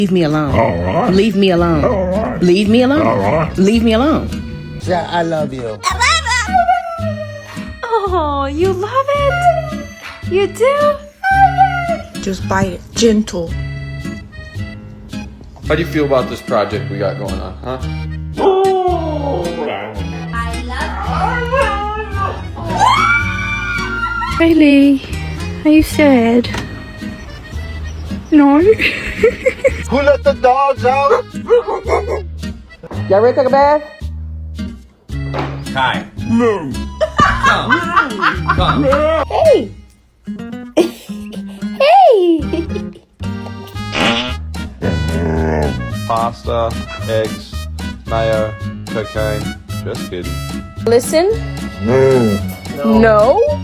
Leave me alone. All right. Leave me alone. All right. Leave me alone. All right. Leave me alone. Yeah, I love you. Oh, you love it? You do? Just bite it. Gentle. How do you feel about this project we got going on, huh? Riley, are you sad? No. Who let the dogs out? Y'all ready to take a bath? Kai. No. Come. Hey! Hey! Pasta, eggs, mayo, cocaine. Just kidding. Listen. No. No.